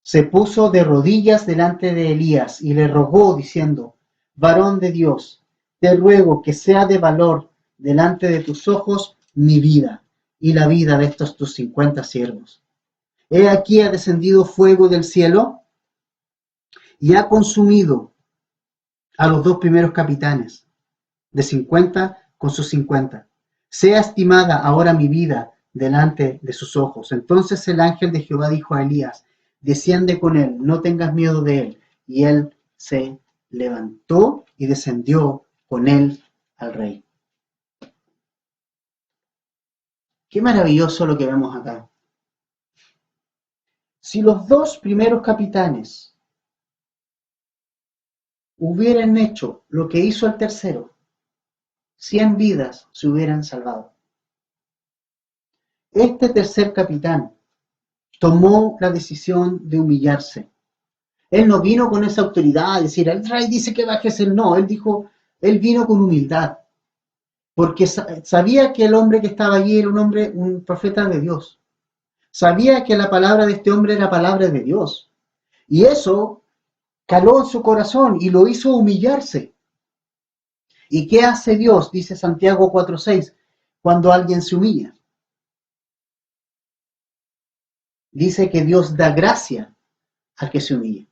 se puso de rodillas delante de Elías y le rogó diciendo, varón de Dios, te ruego que sea de valor delante de tus ojos mi vida y la vida de estos tus 50 siervos. He aquí ha descendido fuego del cielo y ha consumido a los dos primeros capitanes de 50 con sus 50. Sea estimada ahora mi vida delante de sus ojos. Entonces el ángel de Jehová dijo a Elías, desciende con él, no tengas miedo de él. Y él se levantó y descendió con él al rey. Qué maravilloso lo que vemos acá. Si los dos primeros capitanes hubieran hecho lo que hizo el tercero, 100 vidas se hubieran salvado. Este tercer capitán tomó la decisión de humillarse. Él no vino con esa autoridad, decir, el rey dice que bajes el no. Él vino con humildad, porque sabía que el hombre que estaba allí era un profeta de Dios. Sabía que la palabra de este hombre era palabra de Dios. Y eso caló en su corazón y lo hizo humillarse. ¿Y qué hace Dios? Dice Santiago 4:6, cuando alguien se humilla. Dice que Dios da gracia al que se humilla.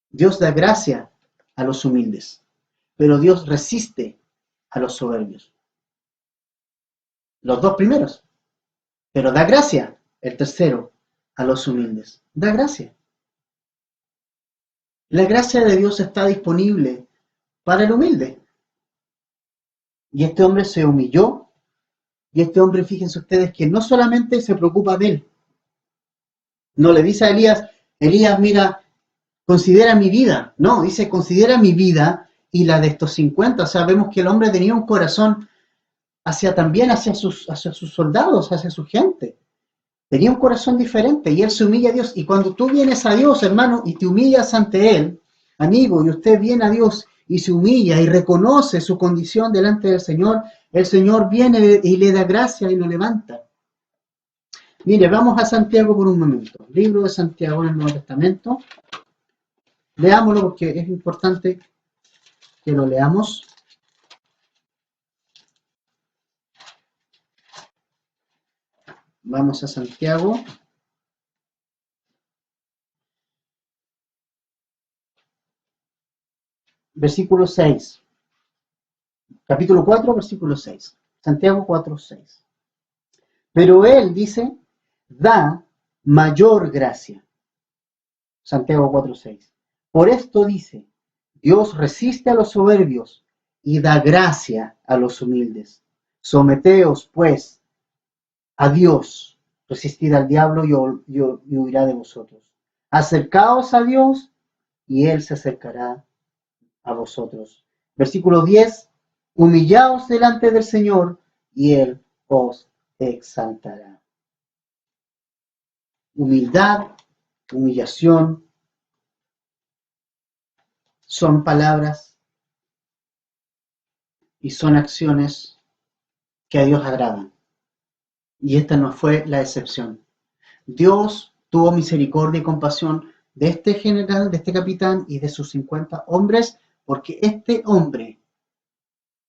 Dios da gracia a los humildes, pero Dios resiste a los soberbios. Los dos primeros, pero da gracia el tercero a los humildes. Da gracia. La gracia de Dios está disponible para el humilde. Y este hombre se humilló, y este hombre, fíjense ustedes, que no solamente se preocupa de él, no le dice a Elías, mira, considera mi vida. No, dice, considera mi vida y la de estos 50. O sea, vemos que el hombre tenía un corazón también hacia sus soldados, hacia su gente. Tenía un corazón diferente y él se humilla a Dios. Y cuando tú vienes a Dios, hermano, y te humillas ante Él, amigo, y usted viene a Dios y se humilla y reconoce su condición delante del Señor, el Señor viene y le da gracia y lo levanta. Mire, vamos a Santiago por un momento. Libro de Santiago en el Nuevo Testamento. Leámoslo porque es importante que lo leamos. Vamos a Santiago. Versículo 6. Capítulo 4, versículo 6. Santiago 4, 6. Pero él dice, da mayor gracia. Santiago 4, 6. Por esto dice, Dios resiste a los soberbios y da gracia a los humildes. Someteos, pues, a Dios, resistid al diablo y huirá de vosotros. Acercaos a Dios y Él se acercará a vosotros. Versículo 10, humillaos delante del Señor y Él os exaltará. Humildad, humillación, son palabras y son acciones que a Dios agradan. Y esta no fue la excepción. Dios tuvo misericordia y compasión de este general, de este capitán y de sus 50 hombres, porque este hombre,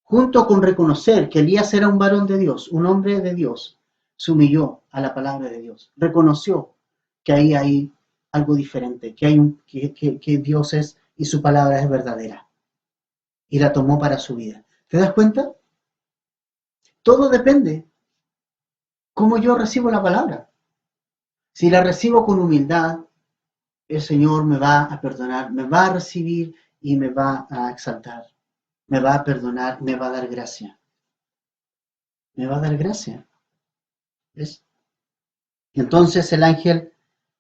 junto con reconocer que Elías era un varón de Dios, un hombre de Dios, se humilló a la palabra de Dios. Reconoció que ahí hay algo diferente, que Dios es y su palabra es verdadera. Y la tomó para su vida. ¿Te das cuenta? Todo depende cómo yo recibo la palabra. Si la recibo con humildad, el Señor me va a perdonar, me va a recibir y me va a exaltar. Me va a perdonar, me va a dar gracia. Me va a dar gracia. ¿Ves? Entonces el ángel,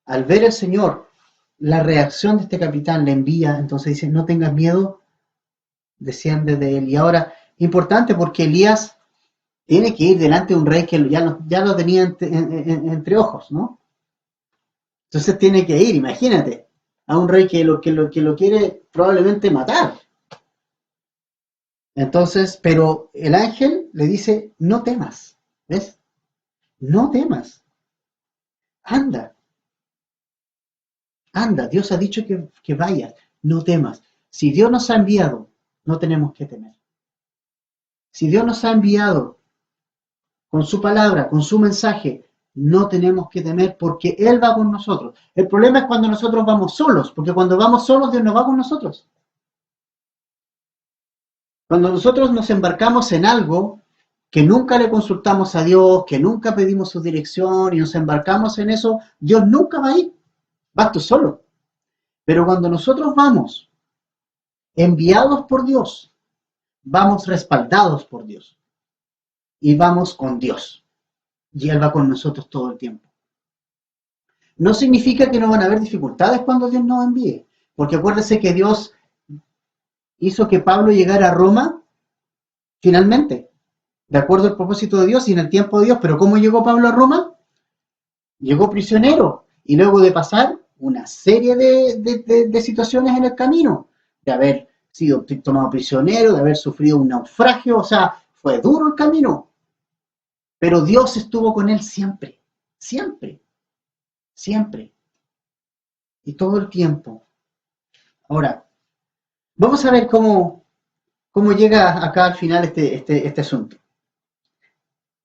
al ver al Señor, la reacción de este capitán le envía, entonces dice, no tengas miedo, desciende de él. Y ahora, importante porque Elías tiene que ir delante de un rey que ya lo tenía entre ojos, ¿no? Entonces tiene que ir, imagínate, a un rey que lo quiere probablemente matar. Entonces, pero el ángel le dice, no temas, ¿ves? No temas, anda, anda, Dios ha dicho que vayas, no temas. Si Dios nos ha enviado, no tenemos que temer. Si Dios nos ha enviado con su palabra, con su mensaje, no tenemos que temer porque Él va con nosotros. El problema es cuando nosotros vamos solos, porque cuando vamos solos, Dios no va con nosotros. Cuando nosotros nos embarcamos en algo que nunca le consultamos a Dios, que nunca pedimos su dirección y nos embarcamos en eso, Dios nunca va a ir. Vas tú solo. Pero cuando nosotros vamos enviados por Dios, vamos respaldados por Dios y vamos con Dios. Y Él va con nosotros todo el tiempo. No significa que no van a haber dificultades cuando Dios nos envíe, porque acuérdese que Dios hizo que Pablo llegara a Roma finalmente, de acuerdo al propósito de Dios y en el tiempo de Dios. Pero ¿cómo llegó Pablo a Roma? Llegó prisionero y luego de pasar una serie de situaciones en el camino, de haber sido tomado prisionero, de haber sufrido un naufragio, o sea, fue duro el camino, pero Dios estuvo con él siempre, siempre, siempre y todo el tiempo. Ahora, vamos a ver cómo llega acá al final este asunto.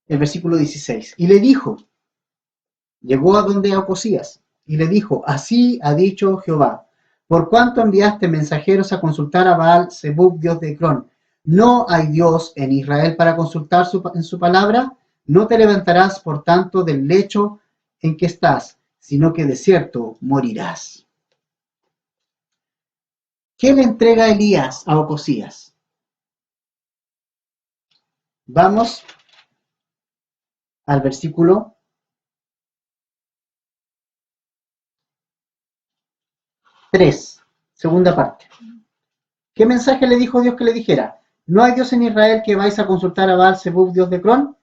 El versículo 16. Y le dijo, llegó a donde Ocosías, y le dijo, así ha dicho Jehová, por cuanto enviaste mensajeros a consultar a Baal Zebub, dios de Ecrón, ¿no hay Dios en Israel para consultar en su palabra? No te levantarás, por tanto, del lecho en que estás, sino que de cierto morirás. ¿Qué le entrega Elías a Ocosías? Vamos al versículo 3, segunda parte. ¿Qué mensaje le dijo Dios que le dijera? ¿No hay Dios en Israel que vais a consultar a Baal Zebub, dios de Ecrón?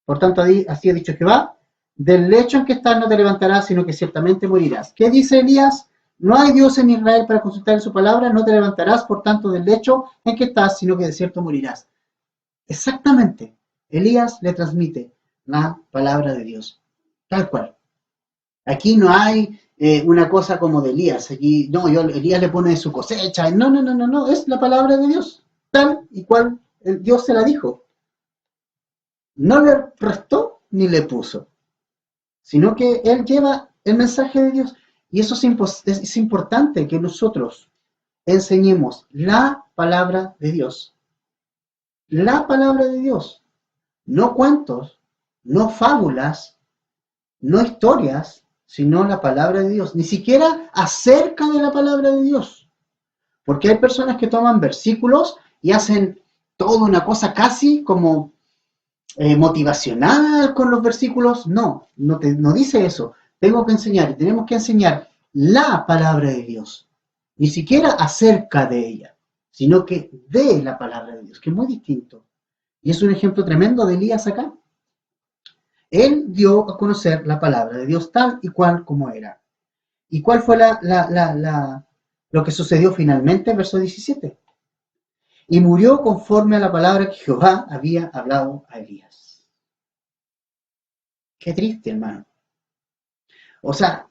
Por tanto, así ha dicho Jehová, del lecho en que estás no te levantarás, sino que ciertamente morirás. ¿Qué dice Elías? No hay Dios en Israel para consultar en su palabra, no te levantarás, por tanto, del lecho en que estás, sino que de cierto morirás. Exactamente. Elías le transmite la palabra de Dios, tal cual. Aquí no hay una cosa como de Elías. Aquí, no, Elías le pone su cosecha. No, no, no, no, no. Es la palabra de Dios, tal y cual Dios se la dijo. No le restó ni le puso, sino que él lleva el mensaje de Dios. Y eso es importante que nosotros enseñemos la palabra de Dios. La palabra de Dios. No cuentos, no fábulas, no historias, sino la palabra de Dios. Ni siquiera acerca de la palabra de Dios. Porque hay personas que toman versículos y hacen toda una cosa casi como motivacional con los versículos. No dice eso. Tengo que enseñar, tenemos que enseñar la palabra de Dios. Ni siquiera acerca de ella, sino que de la palabra de Dios, que es muy distinto. Y es un ejemplo tremendo de Elías acá. Él dio a conocer la palabra de Dios tal y cual como era. ¿Y cuál fue lo que sucedió finalmente? Verso 17. Y murió conforme a la palabra que Jehová había hablado a Elías. Qué triste, hermano. O sea,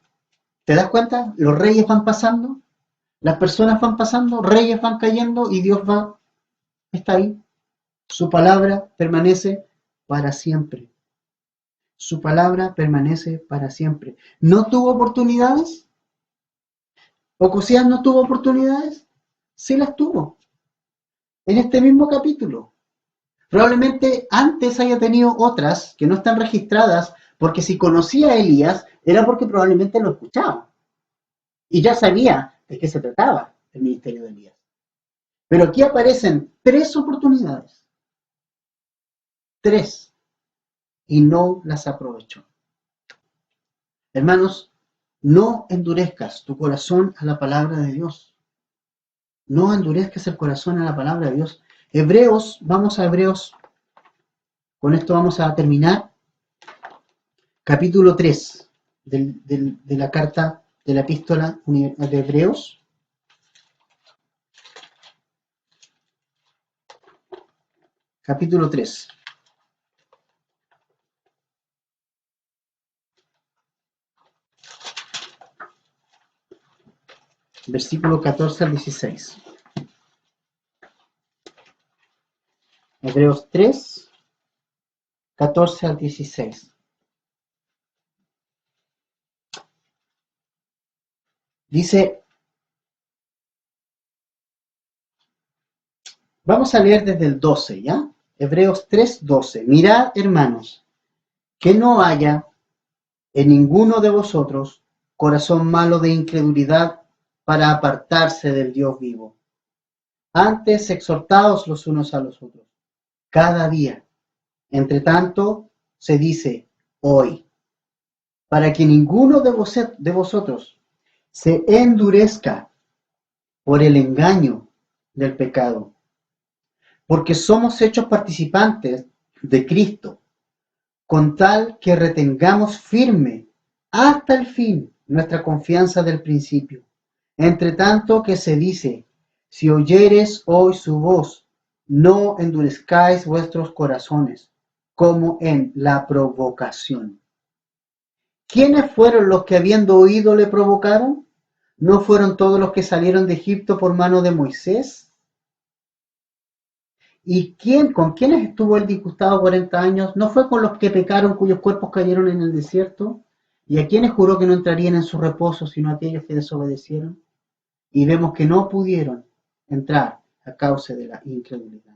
¿te das cuenta? Los reyes van pasando, las personas van pasando, reyes van cayendo y Dios está ahí. Su palabra permanece para siempre. Su palabra permanece para siempre. ¿No tuvo oportunidades? ¿Ocosías no tuvo oportunidades? Sí las tuvo. En este mismo capítulo. Probablemente antes haya tenido otras que no están registradas, porque si conocía a Elías era porque probablemente lo escuchaba y ya sabía de qué se trataba el ministerio de Elías. Pero aquí aparecen 3 oportunidades, 3, y no las aprovechó. Hermanos, no endurezcas tu corazón a la palabra de Dios. No endurezcas el corazón a la palabra de Dios. Hebreos, vamos a Hebreos, con esto vamos a terminar. Capítulo 3 de la carta de la epístola de Hebreos. Capítulo 3. Versículo 14 al 16. Hebreos 3, 14 al 16. Dice, vamos a leer desde el 12, ¿ya? Hebreos 3, 12. Mirad, hermanos, que no haya en ninguno de vosotros corazón malo de incredulidad para apartarse del Dios vivo. Antes exhortaos los unos a los otros, cada día. Entre tanto, se dice hoy, para que ninguno de vosotros se endurezca por el engaño del pecado, porque somos hechos participantes de Cristo, con tal que retengamos firme hasta el fin nuestra confianza del principio. Entre tanto que se dice, si oyereis hoy su voz, no endurezcáis vuestros corazones, como en la provocación. ¿Quiénes fueron los que habiendo oído le provocaron? ¿No fueron todos los que salieron de Egipto por mano de Moisés? ¿Y con quiénes estuvo él disgustado 40 años? ¿No fue con los que pecaron cuyos cuerpos cayeron en el desierto? ¿Y a quienes juró que no entrarían en su reposo sino aquellos que desobedecieron? Y vemos que no pudieron entrar a causa de la incredulidad.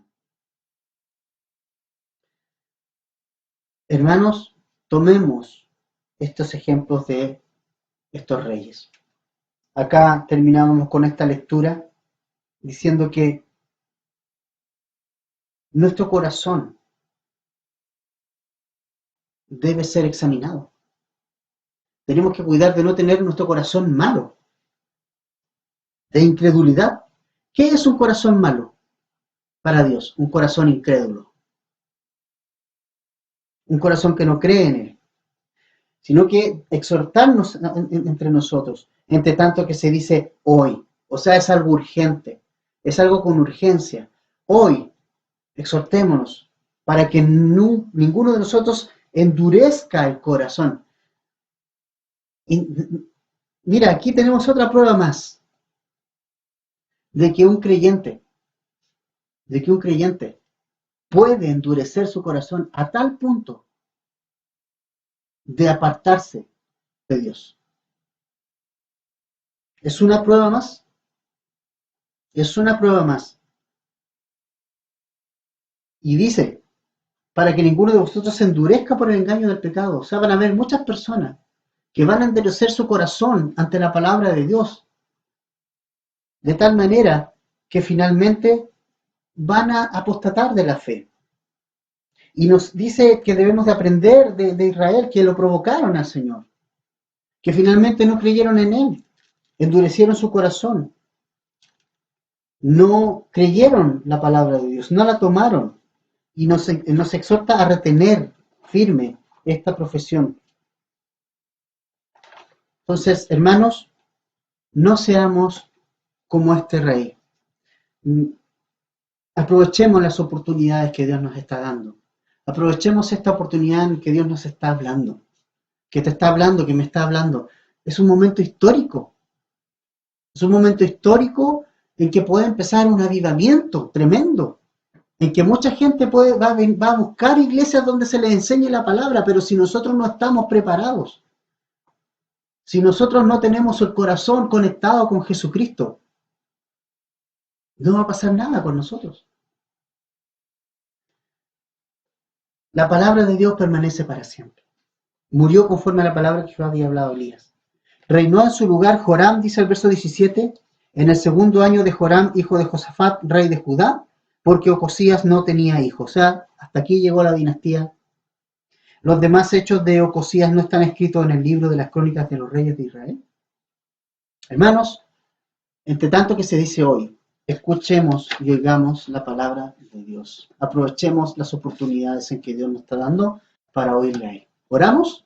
Hermanos, tomemos estos ejemplos de estos reyes. Acá terminábamos con esta lectura diciendo que nuestro corazón debe ser examinado. Tenemos que cuidar de no tener nuestro corazón malo, de incredulidad. ¿Qué es un corazón malo para Dios? Un corazón incrédulo. Un corazón que no cree en Él. Sino que exhortarnos entre nosotros, entre tanto que se dice hoy. O sea, es algo urgente, es algo con urgencia. Hoy, exhortémonos para que ninguno de nosotros endurezca el corazón. Y, mira, aquí tenemos otra prueba más de que un creyente puede endurecer su corazón a tal punto de apartarse de Dios. Es una prueba más. Es una prueba más. Y dice, para que ninguno de vosotros se endurezca por el engaño del pecado. O sea, van a haber muchas personas que van a endurecer su corazón ante la palabra de Dios, de tal manera que finalmente van a apostatar de la fe. Y nos dice que debemos de aprender de Israel, que lo provocaron al Señor, que finalmente no creyeron en Él, endurecieron su corazón, no creyeron la palabra de Dios, no la tomaron, y nos exhorta a retener firme esta profesión. Entonces, hermanos, no seamos como este rey. Aprovechemos las oportunidades que Dios nos está dando. Aprovechemos esta oportunidad en que Dios nos está hablando, que te está hablando, que me está hablando. Es un momento histórico. Es un momento histórico en que puede empezar un avivamiento tremendo, en que mucha gente va a buscar iglesias donde se les enseñe la palabra, pero si nosotros no estamos preparados, si nosotros no tenemos el corazón conectado con Jesucristo, no va a pasar nada con nosotros. La palabra de Dios permanece para siempre. Murió conforme a la palabra que Jehová había hablado a Elías. Reinó en su lugar Joram, dice el verso 17, en el segundo año de Joram, hijo de Josafat, rey de Judá, porque Ocosías no tenía hijos. O sea, hasta aquí llegó la dinastía. Los demás hechos de Ocosías no están escritos en el libro de las crónicas de los reyes de Israel. Hermanos, entre tanto que se dice hoy, escuchemos y oigamos la palabra de Dios. Aprovechemos las oportunidades en que Dios nos está dando para oírle a Él. ¿Oramos?